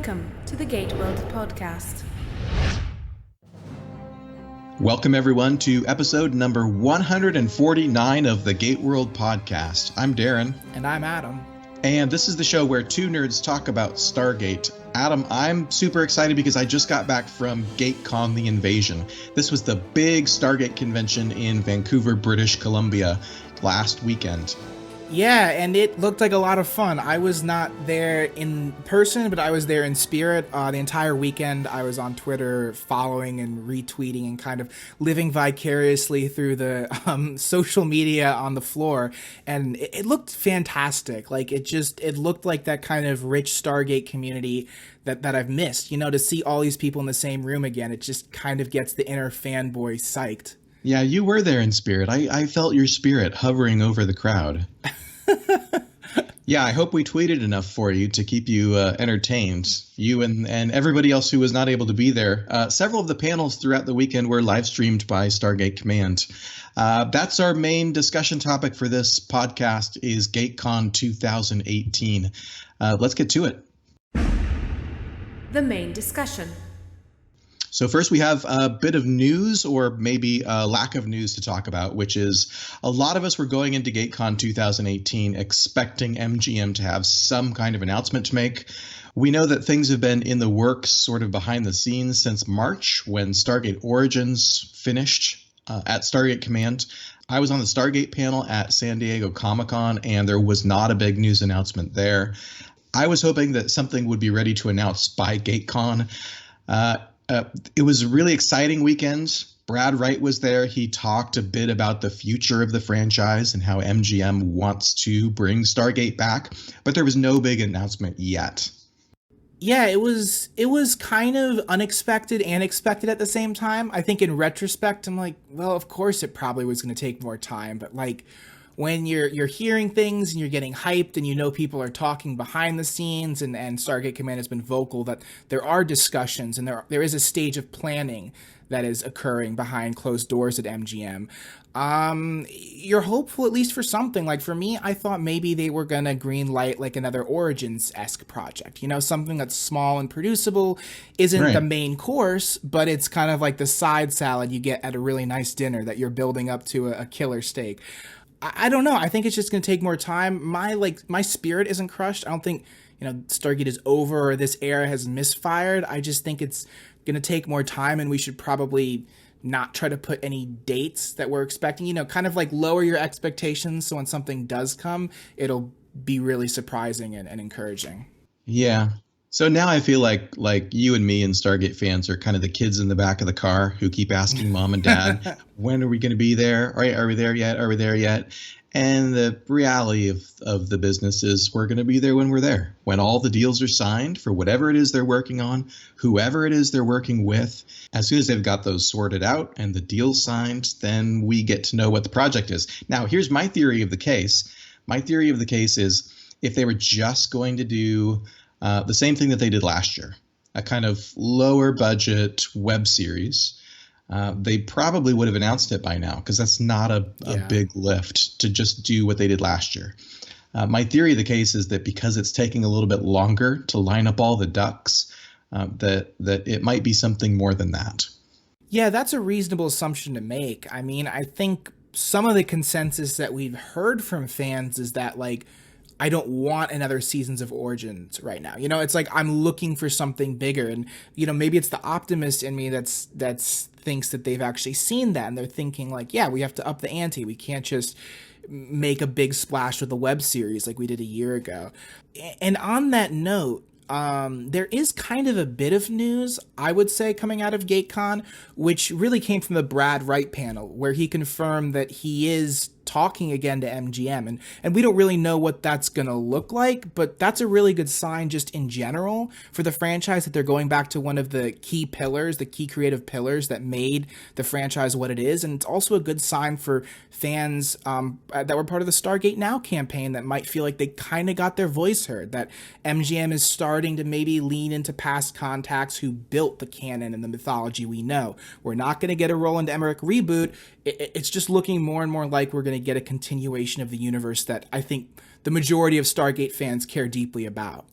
Welcome to the GateWorld podcast. Welcome, everyone, to episode number 149 of the GateWorld podcast. I'm Darren. And I'm Adam. And this is the show where two nerds talk about Stargate. Adam, I'm super excited because I just got back from Gatecon the Invasion. This was the big Stargate convention in Vancouver, British Columbia last weekend. Yeah, and it looked like a lot of fun. I was not there in person, but I was there in spirit. The entire weekend, I was on Twitter following and retweeting and kind of living vicariously through the social media on the floor. And it looked fantastic. Like, it looked like that kind of rich Stargate community that I've missed. You know, to see all these people in the same room again, it just kind of gets the inner fanboy psyched. Yeah, you were there in spirit. I felt your spirit hovering over the crowd. Yeah, I hope we tweeted enough for you to keep you entertained. You and everybody else who was not able to be there. Several of the panels throughout the weekend were live streamed by Stargate Command. That's our main discussion topic for this podcast is Gatecon 2018. Let's get to it. The main discussion. So first we have a bit of news, or maybe a lack of news to talk about, which is a lot of us were going into Gatecon 2018 expecting MGM to have some kind of announcement to make. We know that things have been in the works sort of behind the scenes since March when Stargate Origins finished at Stargate Command. I was on the Stargate panel at San Diego Comic-Con, and there was not a big news announcement there. I was hoping that something would be ready to announce by Gatecon. It was a really exciting weekend. Brad Wright was there. He talked a bit about the future of the franchise and how MGM wants to bring Stargate back, but there was no big announcement yet. Yeah, it was kind of unexpected and expected at the same time. I think in retrospect, I'm like, well, of course it probably was going to take more time, but like when you're hearing things and you're getting hyped and you know people are talking behind the scenes and Stargate Command has been vocal that there are discussions and there is a stage of planning that is occurring behind closed doors at MGM. You're hopeful at least for something. Like for me, I thought maybe they were going to green light like another Origins-esque project. You know, something that's small and producible, isn't the main course, but it's kind of like the side salad you get at a really nice dinner that you're building up to a killer steak. I don't know. I think it's just going to take more time. My spirit isn't crushed. I don't think, Stargate is over or this era has misfired. I just think it's going to take more time, and we should probably not try to put any dates that we're expecting, kind of like lower your expectations. So when something does come, it'll be really surprising and encouraging. Yeah. So now I feel like you and me and Stargate fans are kind of the kids in the back of the car who keep asking mom and dad, when are we going to be there? Are we there yet? Are we there yet? And the reality of the business is we're going to be there when we're there, when all the deals are signed for whatever it is they're working on, whoever it is they're working with. As soon as they've got those sorted out and the deals signed, then we get to know what the project is. Now, here's my theory of the case. My theory of the case is if they were just going to do the same thing that they did last year, a kind of lower budget web series, they probably would have announced it by now because that's not a big lift to just do what they did last year. My theory of the case is that because it's taking a little bit longer to line up all the ducks, that it might be something more than that. Yeah, that's a reasonable assumption to make. I mean, I think some of the consensus that we've heard from fans is that, like, I don't want another seasons of Origins right now. It's like I'm looking for something bigger, and maybe it's the optimist in me that's thinks that they've actually seen that and they're thinking like, yeah, we have to up the ante. We can't just make a big splash with a web series like we did a year ago. And on that note, there is kind of a bit of news, I would say, coming out of Gatecon, which really came from the Brad Wright panel, where he confirmed that he is talking again to MGM, and we don't really know what that's gonna look like, but that's a really good sign just in general for the franchise that they're going back to one of the key pillars, the key creative pillars that made the franchise what it is. And it's also a good sign for fans that were part of the Stargate Now campaign that might feel like they kind of got their voice heard, that MGM is starting to maybe lean into past contacts who built the canon and the mythology we know. We're not going to get a Roland Emmerich reboot. It's just looking more and more like we're going to get a continuation of the universe that I think the majority of Stargate fans care deeply about.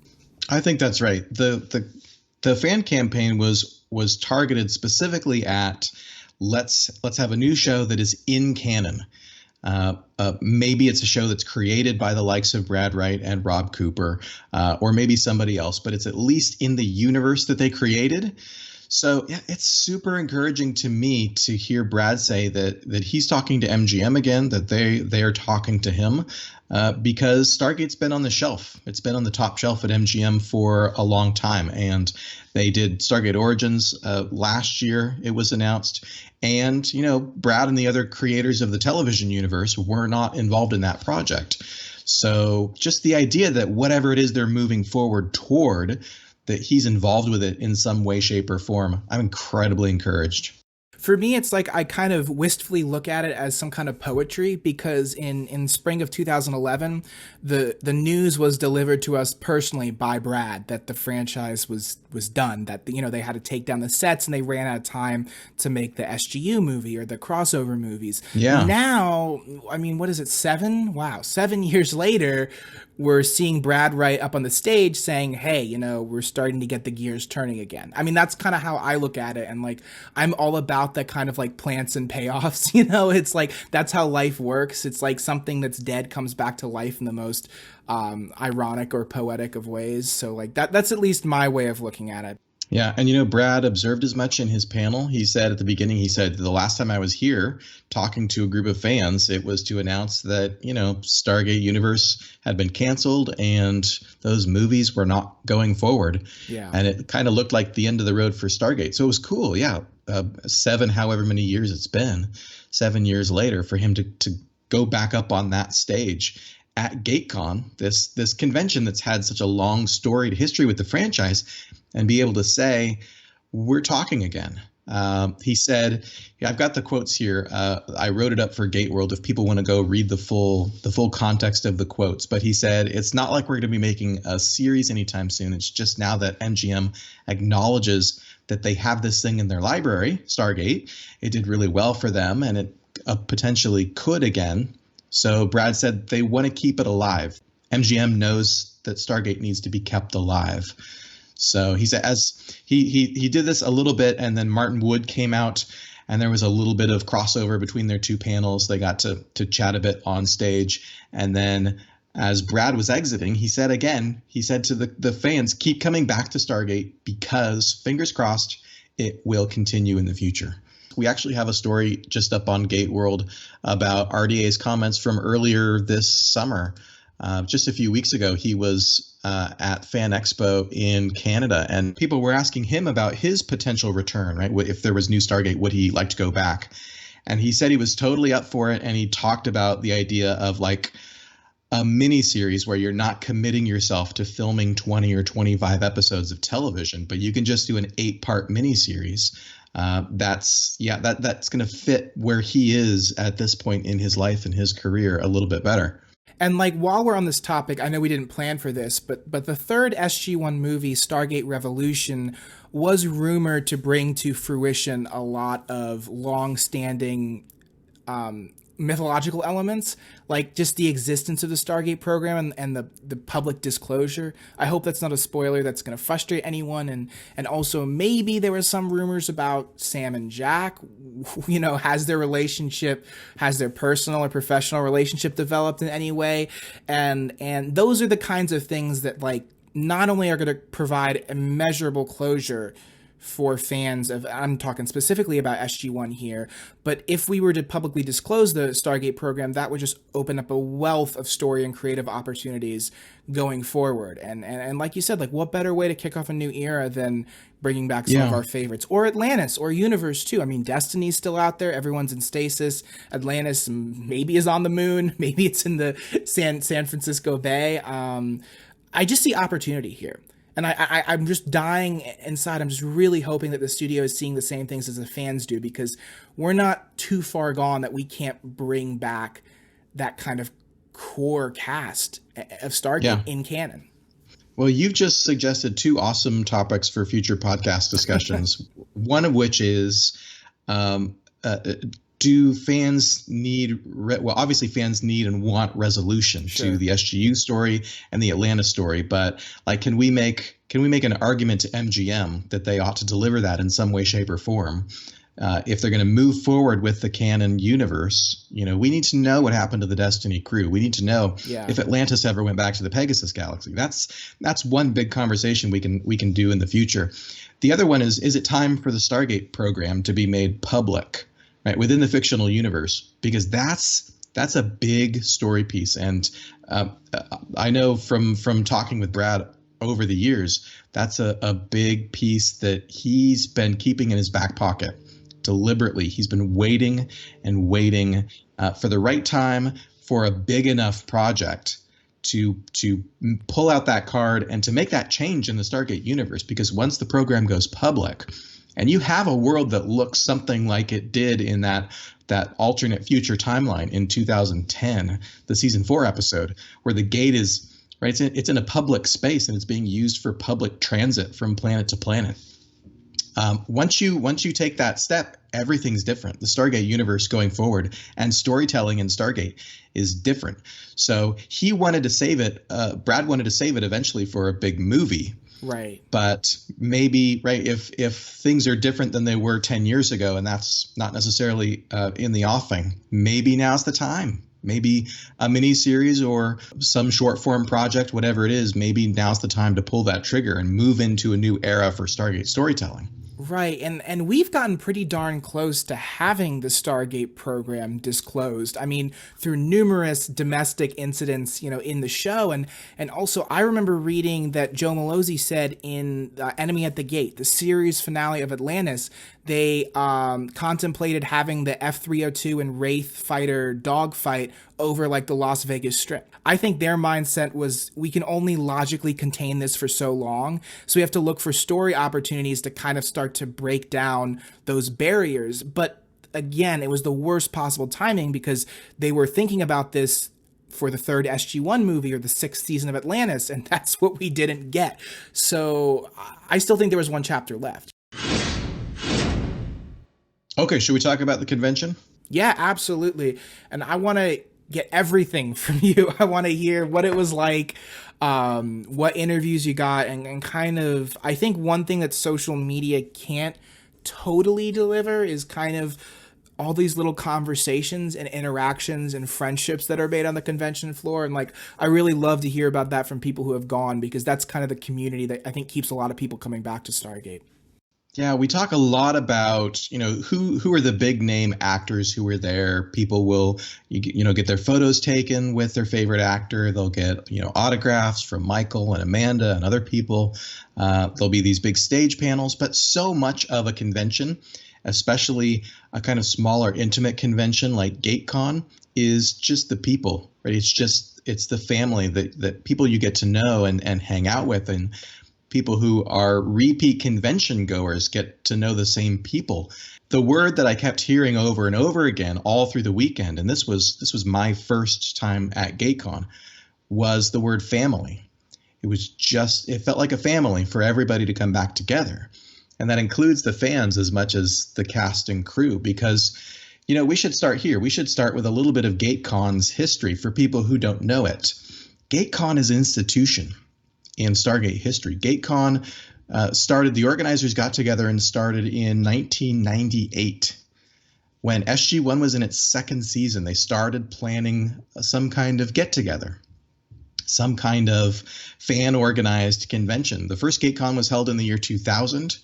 I think that's right. The fan campaign was targeted specifically at let's have a new show that is in canon. Maybe it's a show that's created by the likes of Brad Wright and Rob Cooper, or maybe somebody else, but it's at least in the universe that they created. So yeah, it's super encouraging to me to hear Brad say that he's talking to MGM again, that they are talking to him, because Stargate's been on the shelf. It's been on the top shelf at MGM for a long time, and they did Stargate Origins last year. It was announced, and Brad and the other creators of the television universe were not involved in that project. So just the idea that whatever it is they're moving forward toward, that he's involved with it in some way, shape, or form, I'm incredibly encouraged. For me, it's like I kind of wistfully look at it as some kind of poetry, because in spring of 2011, the news was delivered to us personally by Brad that the franchise was done, that they had to take down the sets and they ran out of time to make the SGU movie or the crossover movies. Yeah. Now, I mean, what is it, 7? Wow, 7 years later, we're seeing Brad Wright up on the stage saying, hey, we're starting to get the gears turning again. I mean, that's kind of how I look at it. And like, I'm all about that kind of like plants and payoffs, it's like, that's how life works. It's like something that's dead comes back to life in the most ironic or poetic of ways. So like that's at least my way of looking at it. Yeah, and Brad observed as much in his panel. He said at the beginning, the last time I was here talking to a group of fans, it was to announce that, Stargate Universe had been canceled and those movies were not going forward. Yeah. And it kind of looked like the end of the road for Stargate. So it was cool, yeah. 7, however many years it's been, 7 years later, for him to go back up on that stage at Gatecon, this convention that's had such a long storied history with the franchise, and be able to say, we're talking again. He said, I've got the quotes here. I wrote it up for GateWorld if people want to go read the full context of the quotes. But he said, it's not like we're going to be making a series anytime soon. It's just now that MGM acknowledges that they have this thing in their library, Stargate. It did really well for them, and it potentially could again. So Brad said they want to keep it alive. MGM knows that Stargate needs to be kept alive. So he said, as he did this a little bit, and then Martin Wood came out, and there was a little bit of crossover between their two panels. They got to chat a bit on stage, and then as Brad was exiting, he said to the fans, keep coming back to Stargate, because fingers crossed it will continue in the future. We actually have a story just up on GateWorld about RDA's comments from earlier this summer. Just a few weeks ago, he was at Fan Expo in Canada, and people were asking him about his potential return, right? If there was new Stargate, would he like to go back? And he said he was totally up for it, and he talked about the idea of like a mini series where you're not committing yourself to filming 20 or 25 episodes of television, but you can just do an 8-part mini series. That's going to fit where he is at this point in his life and his career a little bit better. And like, while we're on this topic, I know we didn't plan for this, but the third SG-1 movie, Stargate Revolution, was rumored to bring to fruition a lot of long-standing mythological elements, like just the existence of the Stargate program and the public disclosure. I hope that's not a spoiler that's going to frustrate anyone. And also maybe there were some rumors about Sam and Jack. Has their personal or professional relationship developed in any way? And those are the kinds of things that like not only are going to provide immeasurable closure for fans of, I'm talking specifically about SG-1 here, but if we were to publicly disclose the Stargate program, that would just open up a wealth of story and creative opportunities going forward. And like you said, like, what better way to kick off a new era than bringing back some of our favorites, or Atlantis, or Universe too. I mean, Destiny's still out there. Everyone's in stasis. Atlantis maybe is on the moon. Maybe it's in the San Francisco Bay. I just see opportunity here. And I'm just dying inside. I'm just really hoping that the studio is seeing the same things as the fans do, because we're not too far gone that we can't bring back that kind of core cast of Stargate in canon. Well, you've just suggested 2 awesome topics for future podcast discussions. One of which is do fans need well, obviously fans need and want resolution to the SGU story and the Atlantis story, but like can we make an argument to MGM that they ought to deliver that in some way, shape, or form? If they're going to move forward with the canon universe, we need to know what happened to the Destiny crew. We need to know if Atlantis ever went back to the Pegasus galaxy. That's one big conversation we can do in the future. The other one is it time for the Stargate program to be made public, right, within the fictional universe? Because that's a big story piece. And I know from talking with Brad over the years, that's a big piece that he's been keeping in his back pocket deliberately. He's been waiting and waiting for the right time for a big enough project to pull out that card and to make that change in the Stargate universe. Because once the program goes public and you have a world that looks something like it did in that alternate future timeline in 2010, the season 4 episode, where the gate is right, it's in a public space and it's being used for public transit from planet to planet. Once you take that step, everything's different. The Stargate universe going forward and storytelling in Stargate is different. So he wanted to save it. Brad wanted to save it eventually for a big movie. Right. But maybe, right, if things are different than they were 10 years ago, and that's not necessarily in the offing, maybe now's the time. Maybe a mini series or some short form project, whatever it is, maybe now's the time to pull that trigger and move into a new era for Stargate storytelling. Right, and we've gotten pretty darn close to having the Stargate program disclosed. I mean, through numerous domestic incidents, in the show, and also I remember reading that Joe Malozzi said in Enemy at the Gate, the series finale of Atlantis, they contemplated having the F-302 and Wraith fighter dogfight over like the Las Vegas Strip. I think their mindset was, we can only logically contain this for so long, so we have to look for story opportunities to kind of start to break down those barriers. But again, it was the worst possible timing because they were thinking about this for the third SG-1 movie or the 6th season of Atlantis, and that's what we didn't get. So I still think there was one chapter left. Okay, should we talk about the convention? Yeah, absolutely. And I want to get everything from you. I want to hear what it was like, what interviews you got, and kind of, I think one thing that social media can't totally deliver is kind of all these little conversations and interactions and friendships that are made on the convention floor. And like, I really love to hear about that from people who have gone, because that's kind of the community that I think keeps a lot of people coming back to Stargate. Yeah, we talk a lot about, who are the big name actors who were there. People will, get their photos taken with their favorite actor. They'll get, autographs from Michael and Amanda and other people. There'll be these big stage panels, but so much of a convention, especially a kind of smaller, intimate convention like Gatecon, is just the people, right? It's the family that people you get to know and hang out with, and people who are repeat convention goers get to know the same people. The word that I kept hearing over and over again all through the weekend, and this was my first time at Gatecon, was the word family. It felt like a family for everybody to come back together. And that includes the fans as much as the cast and crew, because, we should start here. We should start with a little bit of Gatecon's history for people who don't know it. Gatecon is an institution in Stargate history. Gatecon the organizers got together and started in 1998. When SG-1 was in its 2nd season, they started planning some kind of get-together, some kind of fan-organized convention. The first Gatecon was held in the year 2000.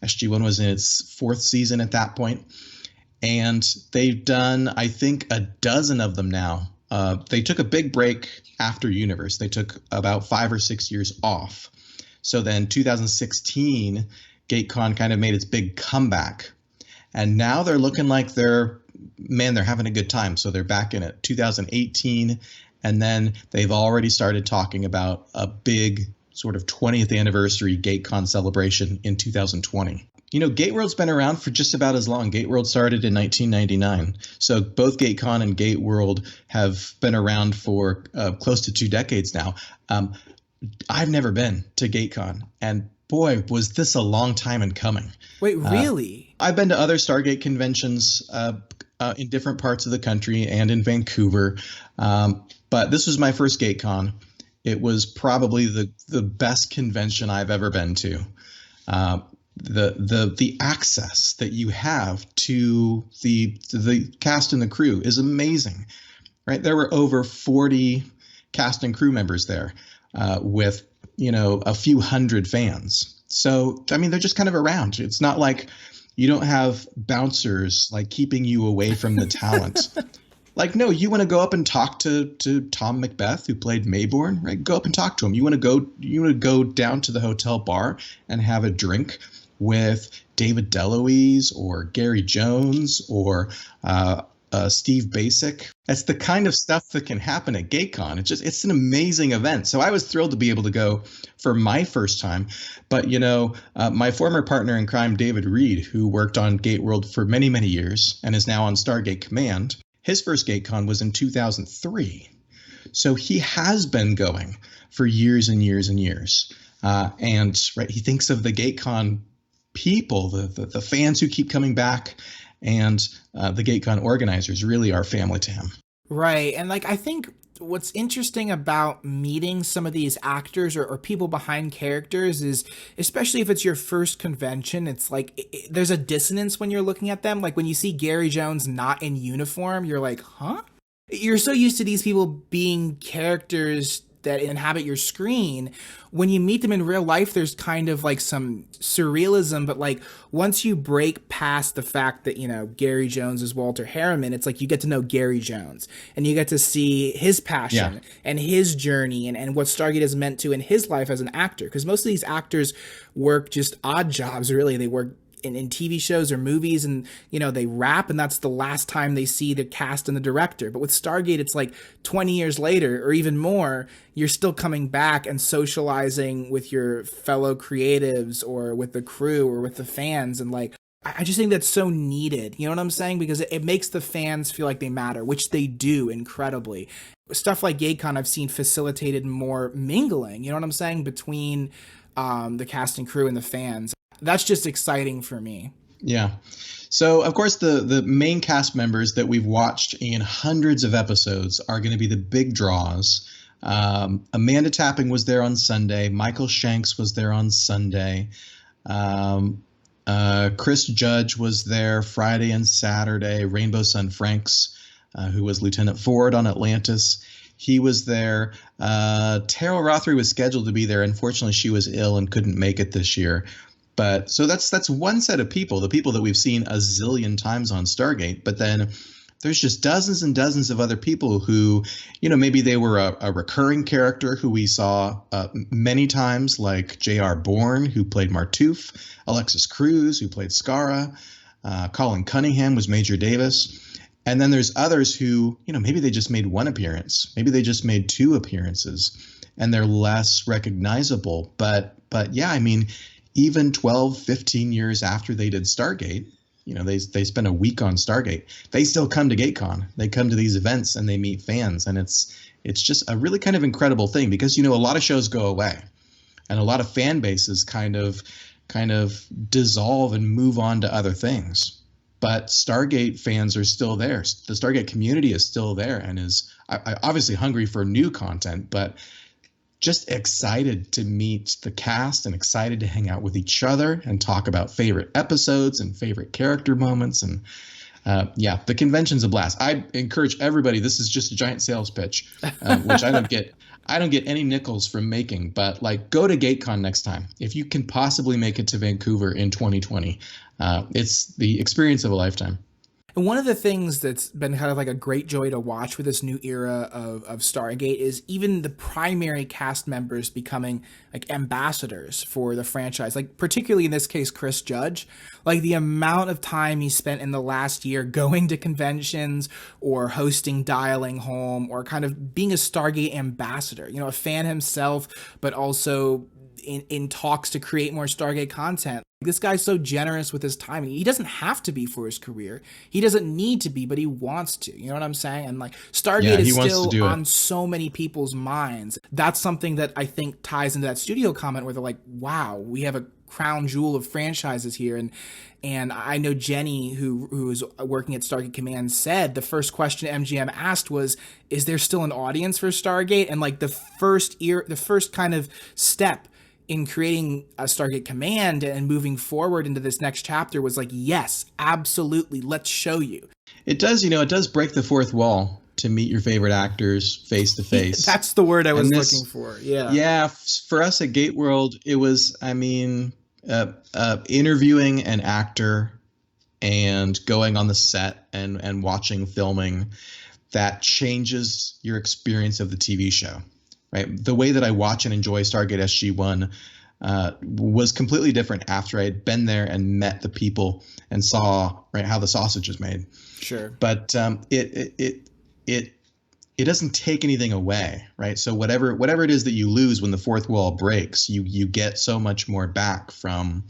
SG-1 was in its 4th season at that point. And they've done, I think, a dozen of them now. They took a big break after Universe. They took about 5 or 6 years off. So then 2016, Gatecon kind of made its big comeback. And now they're looking like they're having a good time. So they're back in it. 2018, and then they've already started talking about a big sort of 20th anniversary Gatecon celebration in 2020. GateWorld's been around for just about as long. GateWorld started in 1999. So both Gatecon and GateWorld have been around for close to 2 decades now. I've never been to Gatecon, and boy, was this a long time in coming. Wait, really? I've been to other Stargate conventions. in different parts of the country and in Vancouver. But this was my first Gatecon. It was probably the best convention I've ever been to. The access that you have to the cast and the crew is amazing, right? There were over 40 cast and crew members there, with a few hundred fans. So I mean, they're just kind of around. It's not like you don't have bouncers like keeping you away from the talent. Like, no, you want to go up and talk to Tom Macbeth, who played Mayborn, right? Go up and talk to him. You want to go down to the hotel bar and have a drink with David DeLuise or Gary Jones or Steve Basic. That's the kind of stuff that can happen at Gatecon. It's an amazing event. So I was thrilled to be able to go for my first time. But, my former partner in crime, David Reed, who worked on GateWorld for many, many years and is now on Stargate Command, his first Gatecon was in 2003. So he has been going for years and years and years. And right, he thinks of the Gatecon people, the fans who keep coming back, and the Gatecon organizers really are family to him. Right. And I think what's interesting about meeting some of these actors or people behind characters is, especially if it's your first convention, it's there's a dissonance when you're looking at them. Like when you see Gary Jones not in uniform, you're like, huh? You're so used to these people being characters that inhabit your screen. When you meet them in real life, there's kind of some surrealism, but once you break past the fact that, Gary Jones is Walter Harriman, it's you get to know Gary Jones and you get to see his passion and his journey and what Stargate has meant to in his life as an actor. Because most of these actors work just odd jobs, really. They work in TV shows or movies and, they rap and that's the last time they see the cast and the director. But with Stargate, it's 20 years later or even more, you're still coming back and socializing with your fellow creatives or with the crew or with the fans. And I just think that's so needed. You know what I'm saying? Because it makes the fans feel like they matter, which they do incredibly. Stuff like Gatecon I've seen facilitated more mingling, you know what I'm saying, between the cast and crew and the fans. That's just exciting for me. Yeah. So, of course, the main cast members that we've watched in hundreds of episodes are going to be the big draws. Amanda Tapping was there on Sunday. Michael Shanks was there on Sunday. Chris Judge was there Friday and Saturday. Rainbow Sun Franks, who was Lieutenant Ford on Atlantis, he was there. Terrell Rothery was scheduled to be there. Unfortunately, she was ill and couldn't make it this year. But so that's one set of people, the people that we've seen a zillion times on Stargate. But then there's just dozens and dozens of other people who, maybe they were a recurring character who we saw many times, like J.R. Bourne, who played Martouf, Alexis Cruz, who played Skara, Colin Cunningham was Major Davis. And then there's others who, maybe they just made one appearance. Maybe they just made two appearances and they're less recognizable. But yeah, I mean, even 12, 15 years after they did Stargate, they spent a week on Stargate. They still come to Gatecon. They come to these events and they meet fans. And it's just a really kind of incredible thing because, a lot of shows go away and a lot of fan bases kind of dissolve and move on to other things. But Stargate fans are still there. The Stargate community is still there and is obviously hungry for new content, but just excited to meet the cast and excited to hang out with each other and talk about favorite episodes and favorite character moments. And the convention's a blast. I encourage everybody. This is just a giant sales pitch, which I don't get any nickels from making. But go to Gatecon next time if you can possibly make it to Vancouver in 2020. It's the experience of a lifetime. And one of the things that's been kind of a great joy to watch with this new era of Stargate is even the primary cast members becoming ambassadors for the franchise. Particularly in this case, Chris Judge, the amount of time he spent in the last year going to conventions or hosting Dialing Home or kind of being a Stargate ambassador, a fan himself, but also in talks to create more Stargate content. This guy's so generous with his time. He doesn't have to be for his career. He doesn't need to be, but he wants to. You know what I'm saying? And Stargate is still on so many people's minds. That's something that I think ties into that studio comment where they're like, wow, we have a crown jewel of franchises here. And I know Jenny, who was working at Stargate Command, said the first question MGM asked was, "Is there still an audience for Stargate?" And like the first kind of step in creating a Stargate Command and moving forward into this next chapter was like, yes, absolutely, let's show you. It does, it does break the fourth wall to meet your favorite actors face to face. That's the word I was looking for. Yeah. Yeah. For us at GateWorld, it was, interviewing an actor and going on the set and watching filming that changes your experience of the TV show, right? The way that I watch and enjoy Stargate SG-1 was completely different after I had been there and met the people and saw, right, how the sausage is made. Sure. But it doesn't take anything away, right? So whatever it is that you lose when the fourth wall breaks, you get so much more back from,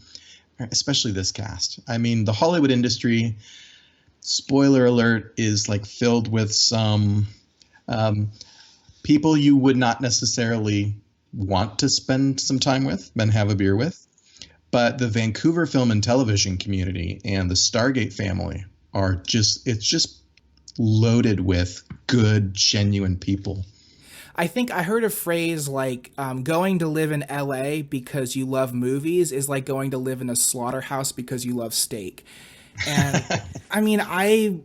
especially this cast. I mean, the Hollywood industry, spoiler alert, is like filled with some people you would not necessarily want to spend some time with and have a beer with. But the Vancouver film and television community and the Stargate family are just loaded with good, genuine people. I think I heard a phrase like going to live in LA because you love movies is like going to live in a slaughterhouse because you love steak. And I mean, I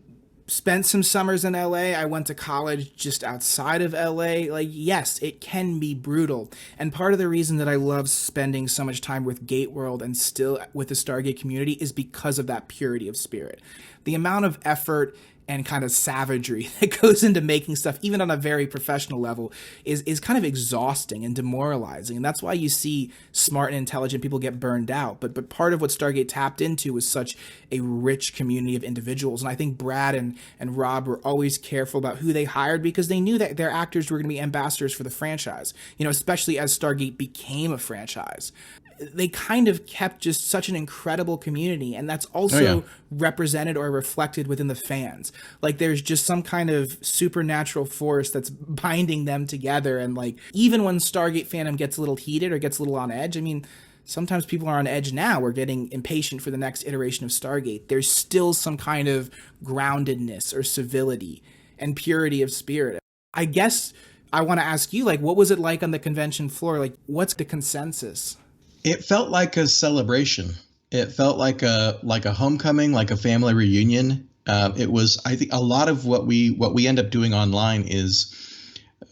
spent some summers in LA. I went to college just outside of LA. Like, yes, it can be brutal. And part of the reason that I love spending so much time with GateWorld and still with the Stargate community is because of that purity of spirit. The amount of effort and kind of savagery that goes into making stuff, even on a very professional level, is kind of exhausting and demoralizing. And that's why you see smart and intelligent people get burned out. But part of what Stargate tapped into was such a rich community of individuals. And I think Brad and Rob were always careful about who they hired because they knew that their actors were going to be ambassadors for the franchise, especially as Stargate became a franchise. They kind of kept just such an incredible community, and that's also represented or reflected within the fans. Like, there's just some kind of supernatural force that's binding them together, and like, even when Stargate fandom gets a little heated or gets a little on edge, I mean, sometimes people are on edge now. We're getting impatient for the next iteration of Stargate. There's still some kind of groundedness or civility and purity of spirit. I guess I want to ask you, like, what was it like on the convention floor? Like, what's the consensus? It felt like a celebration. It felt like a homecoming, like a family reunion. It was, I think, a lot of what we end up doing online is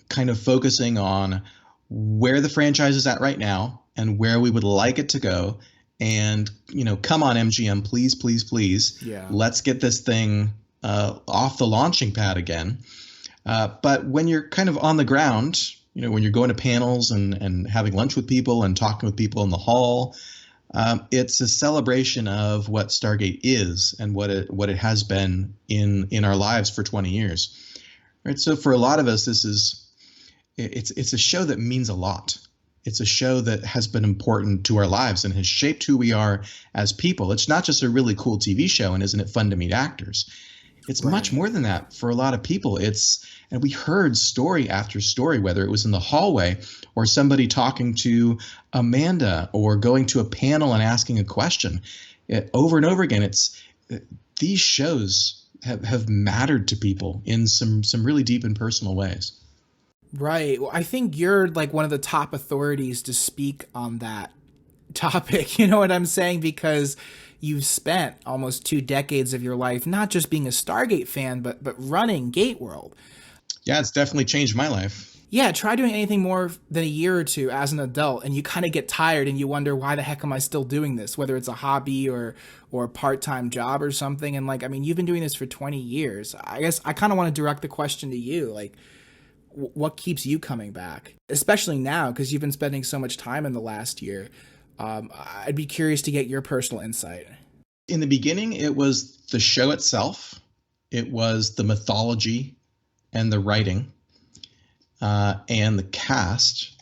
kind of focusing on where the franchise is at right now and where we would like it to go. And, come on, MGM, please, please, please. Yeah. Let's get this thing off the launching pad again. But when you're kind of on the ground, when you're going to panels and having lunch with people and talking with people in the hall, it's a celebration of what Stargate is and what it has been in our lives for 20 years. Right. So for a lot of us, it's a show that means a lot. It's a show that has been important to our lives and has shaped who we are as people. It's not just a really cool TV show, and isn't it fun to meet actors? It's much more than that for a lot of people. And we heard story after story, whether it was in the hallway or somebody talking to Amanda or going to a panel and asking a question. Over and over again, these shows have mattered to people in some really deep and personal ways. Right. Well, I think you're like one of the top authorities to speak on that topic. You know what I'm saying? Because you've spent almost 2 decades of your life not just being a Stargate fan, but running GateWorld. Yeah, it's definitely changed my life. Yeah, try doing anything more than a year or two as an adult, and you kind of get tired and you wonder, why the heck am I still doing this? Whether it's a hobby or a part-time job or something. And like, I mean, you've been doing this for 20 years. I guess I kind of want to direct the question to you. Like, what keeps you coming back? Especially now, because you've been spending so much time in the last year. I'd be curious to get your personal insight. In the beginning, it was the show itself. It was the mythology and the writing and the cast.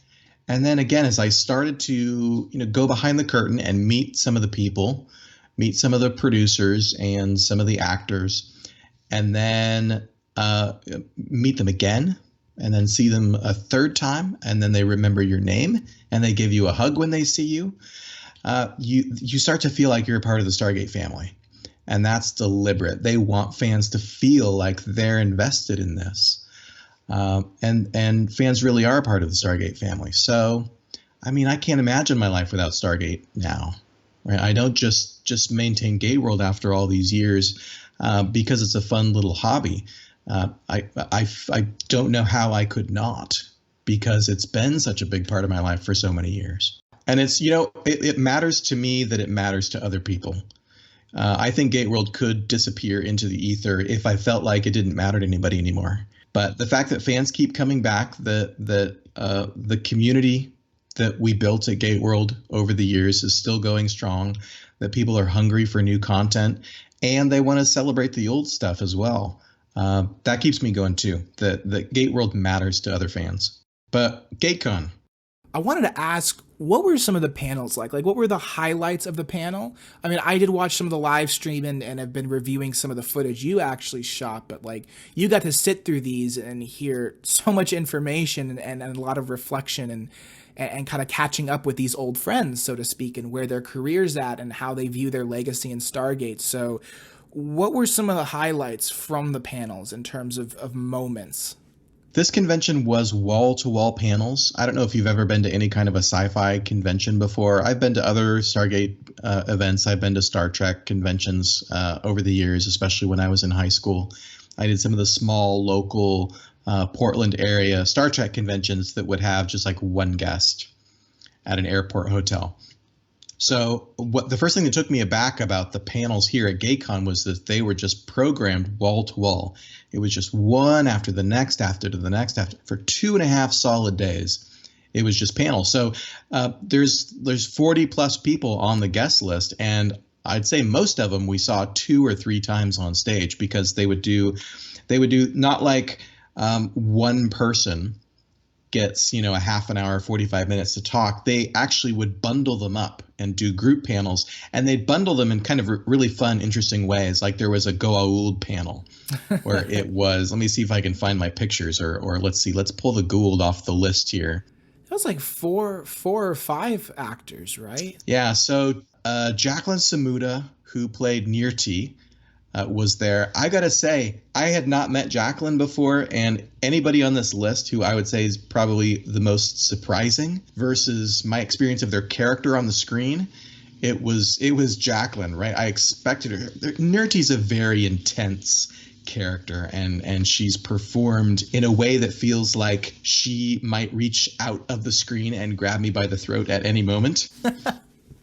And then again, as I started to go behind the curtain and meet some of the people, meet some of the producers and some of the actors, and then meet them again, and then see them a third time, and then they remember your name and they give you a hug when they see you. you start to feel like you're a part of the Stargate family. And that's deliberate. They want fans to feel like they're invested in this. And fans really are a part of the Stargate family. So, I mean, I can't imagine my life without Stargate now. Right? I don't just maintain GateWorld after all these years because it's a fun little hobby. I don't know how I could not, because it's been such a big part of my life for so many years. And it's, it matters to me that it matters to other people. I think GateWorld could disappear into the ether if I felt like it didn't matter to anybody anymore. But the fact that fans keep coming back, the community that we built at GateWorld over the years is still going strong, that people are hungry for new content, and they want to celebrate the old stuff as well. That keeps me going too, that GateWorld matters to other fans. But Gatecon. I wanted to ask, what were some of the panels like? Like, what were the highlights of the panel? I mean, I did watch some of the live stream and have been reviewing some of the footage you actually shot, but like, you got to sit through these and hear so much information and a lot of reflection and kind of catching up with these old friends, so to speak, and where their career's at and how they view their legacy in Stargate. So what were some of the highlights from the panels in terms of moments? This convention was wall-to-wall panels. I don't know if you've ever been to any kind of a sci-fi convention before. I've been to other Stargate events. I've been to Star Trek conventions over the years, especially when I was in high school. I did some of the small, local Portland area Star Trek conventions that would have just like one guest at an airport hotel. So the first thing that took me aback about the panels here at Gatecon was that they were just programmed wall to wall. It was just one after the next, after the next, after for 2.5 solid days. It was just panels. So there's 40 plus people on the guest list, and I'd say most of them we saw 2 or 3 times on stage, because they would do not like one person gets, a half an hour, 45 minutes to talk. They actually would bundle them up and do group panels, and they'd bundle them in kind of really fun, interesting ways. Like there was a Goa'uld panel where it was, let me see if I can find my pictures, or let's pull the Goa'uld off the list here. That was like four or five actors, right? Yeah. So Jacqueline Samuda, who played Nirti, was there. I gotta say, I had not met Jacqueline before, and anybody on this list who I would say is probably the most surprising versus my experience of their character on the screen, it was Jacqueline, right? I expected her. Nirti's a very intense character, and she's performed in a way that feels like she might reach out of the screen and grab me by the throat at any moment.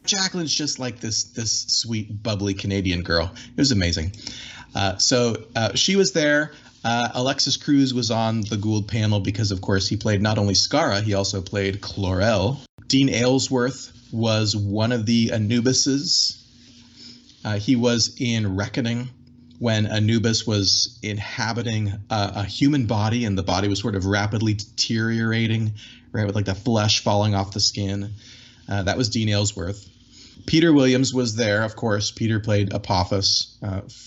Jacqueline's just like this sweet, bubbly Canadian girl. It was amazing. So she was there. Alexis Cruz was on the Goa'uld panel because, of course, he played not only Skara, he also played Chlorel. Dean Aylesworth was one of the Anubises. He was in Reckoning when Anubis was inhabiting a human body, and the body was sort of rapidly deteriorating, right, with like the flesh falling off the skin. That was Dean Aylesworth. Peter Williams was there, of course. Peter played Apophis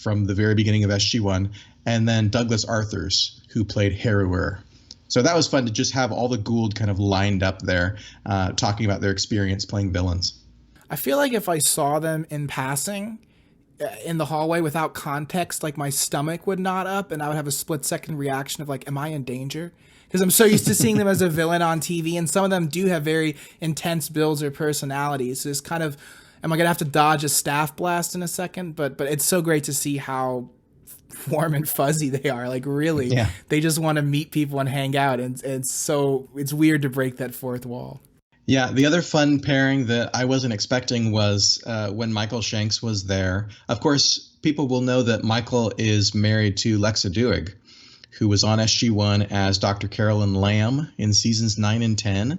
from the very beginning of SG-1. And then Douglas Arthurs, who played Harrower. So that was fun to just have all the Goa'uld kind of lined up there, talking about their experience playing villains. I feel like if I saw them in passing in the hallway without context, like my stomach would knot up and I would have a split-second reaction of like, am I in danger? Because I'm so used to seeing them as a villain on TV, and some of them do have very intense builds or personalities. So it's kind of, am I going to have to dodge a staff blast in a second? But it's so great to see how warm and fuzzy they are. Like, really, yeah. They just want to meet people and hang out. And it's weird to break that fourth wall. Yeah, the other fun pairing that I wasn't expecting was when Michael Shanks was there. Of course, people will know that Michael is married to Lexa Duig, who was on SG-1 as Dr. Carolyn Lamb in seasons 9 and 10.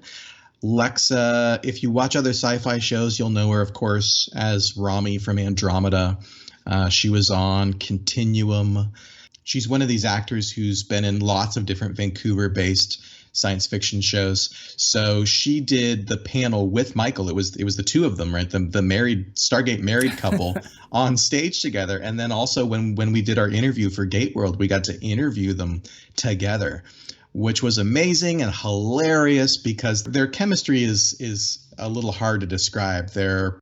Lexa, if you watch other sci-fi shows, you'll know her, of course, as Rami from Andromeda. She was on Continuum. She's one of these actors who's been in lots of different Vancouver-based science fiction shows. So she did the panel with Michael. It was the two of them, right? The married Stargate married couple on stage together. And then also when we did our interview for GateWorld, we got to interview them together, which was amazing and hilarious because their chemistry is a little hard to describe. They're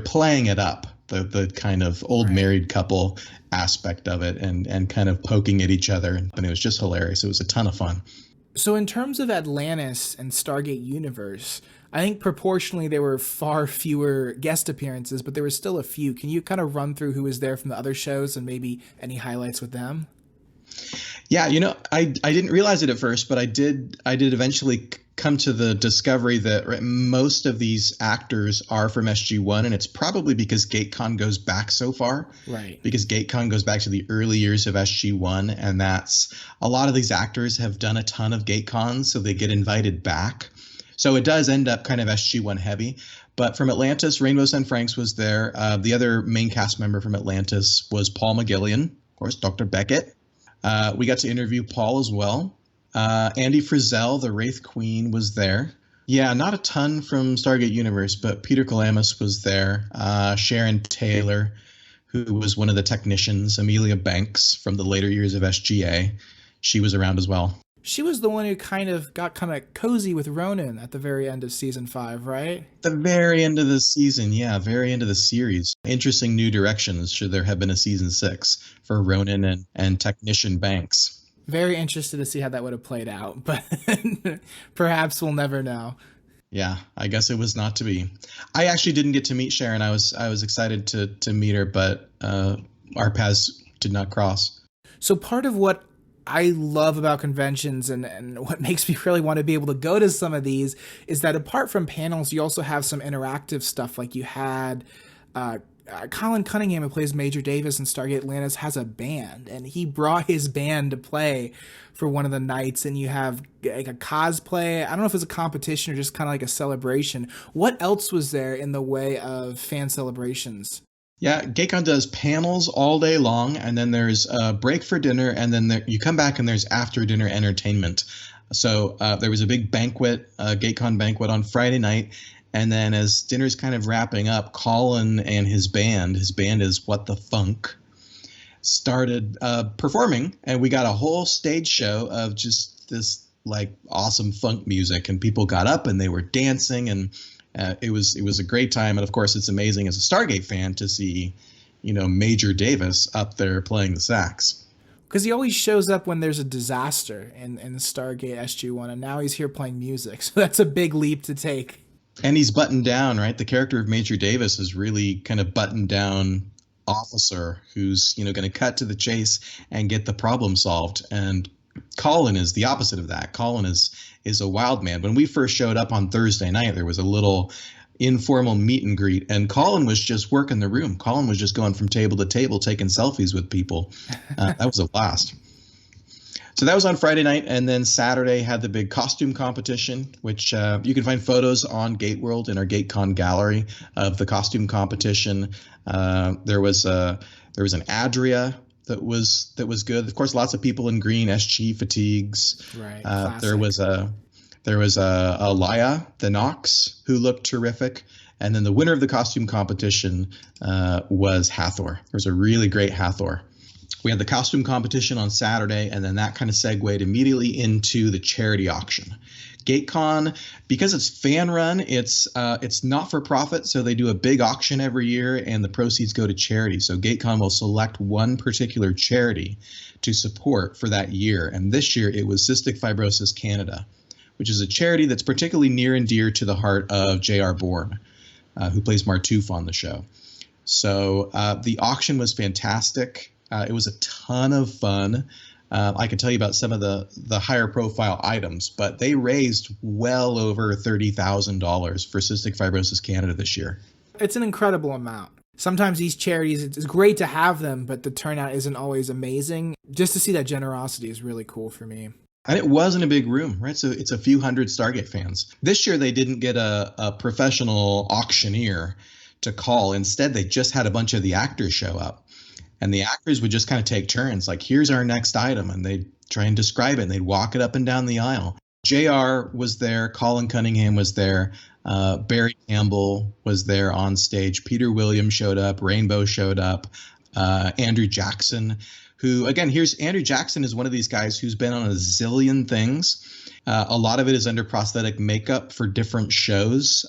playing it up, the kind of old married couple aspect of it, and kind of poking at each other. And it was just hilarious. It was a ton of fun. So in terms of Atlantis and Stargate Universe, I think proportionally there were far fewer guest appearances, but there were still a few. Can you kind of run through who was there from the other shows and maybe any highlights with them? Yeah, I didn't realize it at first, but I did eventually come to the discovery that most of these actors are from SG-1, and it's probably because Gatecon goes back so far. Right. Because Gatecon goes back to the early years of SG-1, and that's a lot of these actors have done a ton of Gatecons, so they get invited back. So it does end up kind of SG-1 heavy. But from Atlantis, Rainbow Sun Franks was there. The other main cast member from Atlantis was Paul McGillian, of course, Dr. Beckett. We got to interview Paul as well. Andy Frizzell, the Wraith Queen, was there. Yeah, not a ton from Stargate Universe, but Peter Kalamis was there. Sharon Taylor, who was one of the technicians. Amelia Banks from the later years of SGA. She was around as well. She was the one who got kind of cozy with Ronan at the very end of season 5, right? The very end of the season, yeah, very end of the series. Interesting new directions. Should there have been a season 6 for Ronan and Technician Banks? Very interested to see how that would have played out, but perhaps we'll never know. Yeah, I guess it was not to be. I actually didn't get to meet Sharon. I was excited to meet her, but our paths did not cross. So part of what I love about conventions and what makes me really want to be able to go to some of these is that apart from panels, you also have some interactive stuff. Like you had Colin Cunningham, who plays Major Davis in Stargate Atlantis, has a band, and he brought his band to play for one of the nights. And you have like a cosplay. I don't know if it was a competition or just kind of like a celebration. What else was there in the way of fan celebrations? Yeah, Gatecon does panels all day long, and then there's a break for dinner, and then you come back and there's after dinner entertainment. So there was a big banquet, Gatecon banquet on Friday night, and then as dinner's kind of wrapping up, Colin and his band is What the Funk, started performing, and we got a whole stage show of just this like awesome funk music, and people got up and they were dancing, and it was a great time. And of course, it's amazing as a Stargate fan to see, Major Davis up there playing the sax. Because he always shows up when there's a disaster in Stargate SG-1, and now he's here playing music. So that's a big leap to take. And he's buttoned down, right? The character of Major Davis is really kind of buttoned down officer who's, going to cut to the chase and get the problem solved. And Colin is the opposite of that. Colin is a wild man. When we first showed up on Thursday night, there was a little informal meet and greet, and Colin was just working the room. Colin was just going from table to table, taking selfies with people. That was a blast. So that was on Friday night, and then Saturday had the big costume competition, which you can find photos on GateWorld in our Gatecon gallery of the costume competition. There was an Adria that was good. Of course, lots of people in green SG fatigues. Right. There was a Laia, the Nox, who looked terrific. And then the winner of the costume competition was Hathor. There was a really great Hathor. We had the costume competition on Saturday, and then that kind of segued immediately into the charity auction. Gatecon, because it's fan run, it's not for profit, so they do a big auction every year, and the proceeds go to charity. So Gatecon will select one particular charity to support for that year, and this year it was Cystic Fibrosis Canada, which is a charity that's particularly near and dear to the heart of J.R. Bourne, who plays Martouf on the show. So the auction was fantastic. It was a ton of fun. I can tell you about some of the higher profile items, but they raised well over $30,000 for Cystic Fibrosis Canada this year. It's an incredible amount. Sometimes these charities, it's great to have them, but the turnout isn't always amazing. Just to see that generosity is really cool for me. And it wasn't a big room, right? So it's a few hundred Stargate fans. This year they didn't get a professional auctioneer to call. Instead, they just had a bunch of the actors show up. And the actors would just kind of take turns, like, here's our next item. And they'd try and describe it, and they'd walk it up and down the aisle. JR was there. Colin Cunningham was there. Barry Campbell was there on stage. Peter Williams showed up. Rainbow showed up. Andrew Jackson, who, again, Andrew Jackson is one of these guys who's been on a zillion things. A lot of it is under prosthetic makeup for different shows.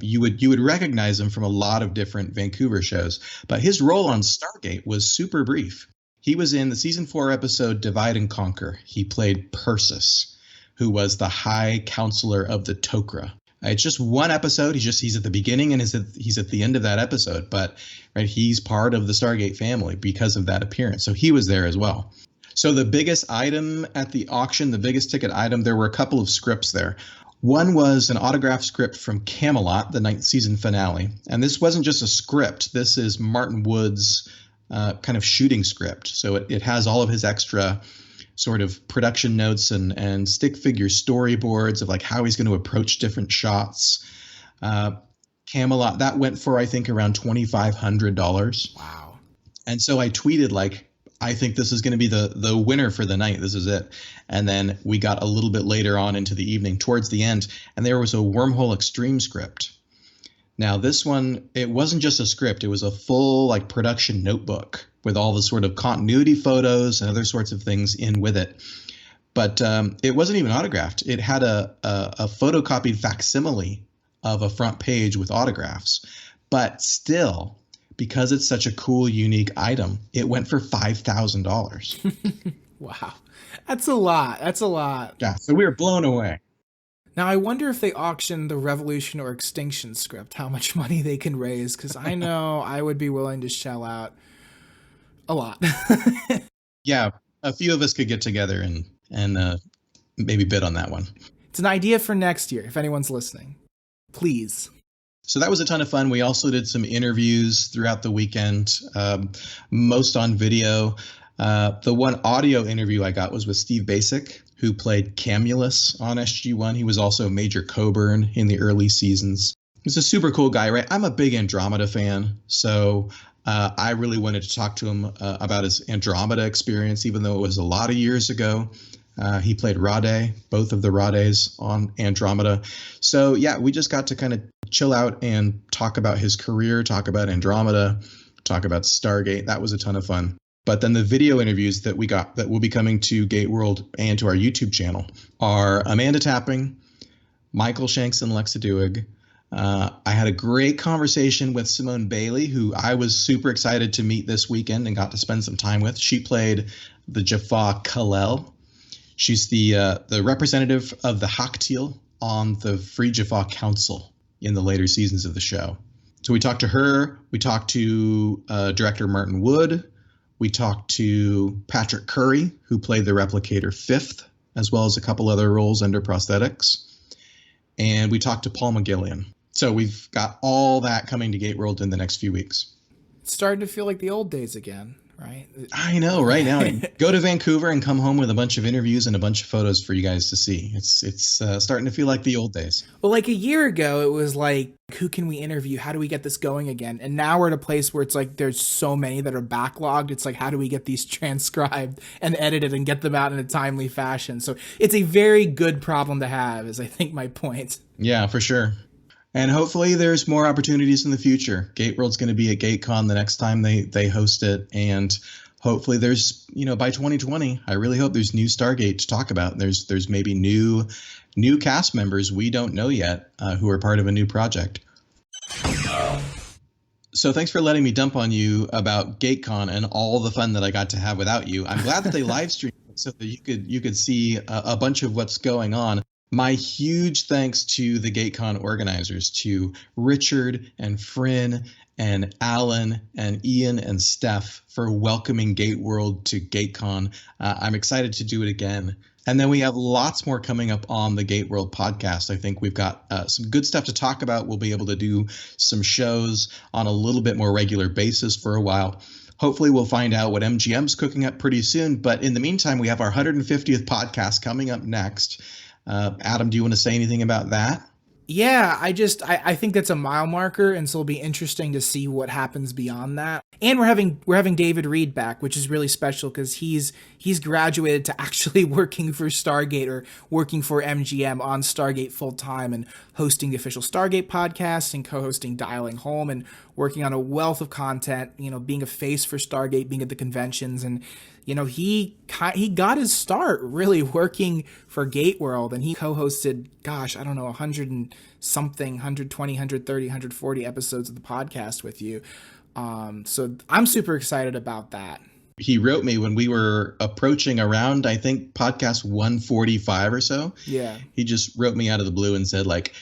You would recognize him from a lot of different Vancouver shows, but his role on Stargate was super brief. He was in the season 4 episode Divide and Conquer. He played Persis, who was the High Counselor of the Tok'ra. It's just one episode. He's at the beginning and he's at the end of that episode, but right, he's part of the Stargate family because of that appearance. So he was there as well. So the biggest item at the auction, the biggest ticket item, there were a couple of scripts there. One was an autograph script from Camelot, the 9th season finale. And this wasn't just a script. This is Martin Wood's kind of shooting script. So it has all of his extra sort of production notes and stick figure storyboards of like how he's going to approach different shots. Camelot, that went for, I think, around $2,500. Wow. And so I tweeted like, I think this is going to be the winner for the night. This is it. And then we got a little bit later on into the evening towards the end, and there was a Wormhole Extreme script. Now this one, it wasn't just a script. It was a full like production notebook with all the sort of continuity photos and other sorts of things in with it. But it wasn't even autographed. It had a photocopied facsimile of a front page with autographs. But still, because it's such a cool, unique item, it went for $5,000. Wow. That's a lot. That's a lot. Yeah, so we were blown away. Now, I wonder if they auction the Revolution or Extinction script, how much money they can raise, because I know I would be willing to shell out a lot. Yeah, a few of us could get together and maybe bid on that one. It's an idea for next year, if anyone's listening. Please. So that was a ton of fun. We also did some interviews throughout the weekend, most on video. The one audio interview I got was with Steve Basic, who played Camulus on SG-1. He was also Major Coburn in the early seasons. He's a super cool guy, right? I'm a big Andromeda fan, so I really wanted to talk to him about his Andromeda experience, even though it was a lot of years ago. He played Rade, both of the Rades on Andromeda. So yeah, we just got to kind of chill out and talk about his career, talk about Andromeda, talk about Stargate. That was a ton of fun. But then the video interviews that we got that will be coming to GateWorld and to our YouTube channel are Amanda Tapping, Michael Shanks, and Lexa Duig. I had a great conversation with Simone Bailey, who I was super excited to meet this weekend and got to spend some time with. She played the Jaffa Kalel. She's the representative of the Haktil on the Free Jaffa Council in the later seasons of the show. So we talked to her. We talked to director Martin Wood. We talked to Patrick Curry, who played the Replicator Fifth, as well as a couple other roles under prosthetics. And we talked to Paul McGillian. So we've got all that coming to GateWorld in the next few weeks. It's starting to feel like the old days again, right? I know, right now. Go to Vancouver and come home with a bunch of interviews and a bunch of photos for you guys to see. It's starting to feel like the old days. Well, like a year ago, it was like, who can we interview? How do we get this going again? And now we're at a place where it's like there's so many that are backlogged. It's like, how do we get these transcribed and edited and get them out in a timely fashion? So it's a very good problem to have, is I think my point. Yeah, for sure. And hopefully there's more opportunities in the future. GateWorld's going to be at Gatecon the next time they host it. And hopefully there's, by 2020, I really hope there's new Stargate to talk about. There's maybe new cast members we don't know yet who are part of a new project. So thanks for letting me dump on you about Gatecon and all the fun that I got to have without you. I'm glad that they live streamed so that you could see a bunch of what's going on. My huge thanks to the Gatecon organizers, to Richard and Fryn and Alan and Ian and Steph for welcoming GateWorld to Gatecon. I'm excited to do it again. And then we have lots more coming up on the GateWorld podcast. I think we've got some good stuff to talk about. We'll be able to do some shows on a little bit more regular basis for a while. Hopefully we'll find out what MGM's cooking up pretty soon. But in the meantime, we have our 150th podcast coming up next. Adam, do you want to say anything about that? Yeah, I think that's a mile marker, and so it'll be interesting to see what happens beyond that. And we're having David Reed back, which is really special because he's graduated to actually working for Stargate or working for MGM on Stargate full time and hosting the official Stargate podcast and co-hosting Dialing Home and working on a wealth of content, being a face for Stargate, being at the conventions, and you know, he got his start really working for GateWorld, and he co-hosted, gosh, I don't know, 100 and something, 120, 130, 140 episodes of the podcast with you. So I'm super excited about that. He wrote me when we were approaching around, I think, podcast 145 or so. Yeah. He just wrote me out of the blue and said, like,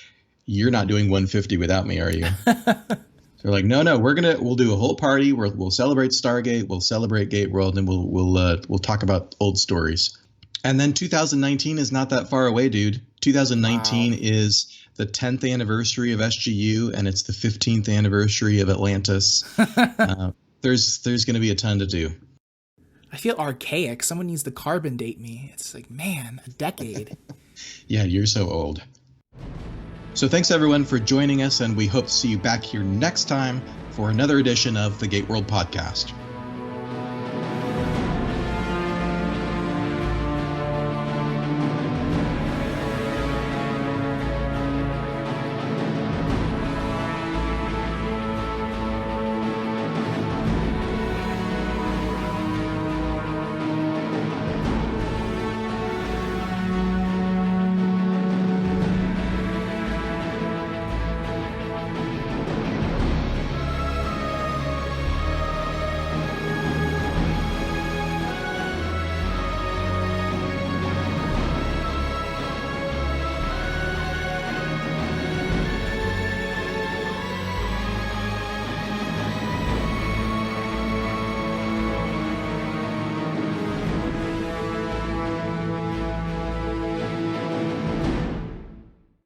you're not doing 150 without me, are you? They're like, no, we'll do a whole party. We'll celebrate Stargate. We'll celebrate GateWorld, and we'll talk about old stories. And then 2019 is not that far away, dude. 2019 is the 10th anniversary of SGU, and it's the 15th anniversary of Atlantis. There's going to be a ton to do. I feel archaic. Someone needs to carbon date me. It's like, man, a decade. Yeah, you're so old. So thanks everyone for joining us, and we hope to see you back here next time for another edition of the GateWorld podcast.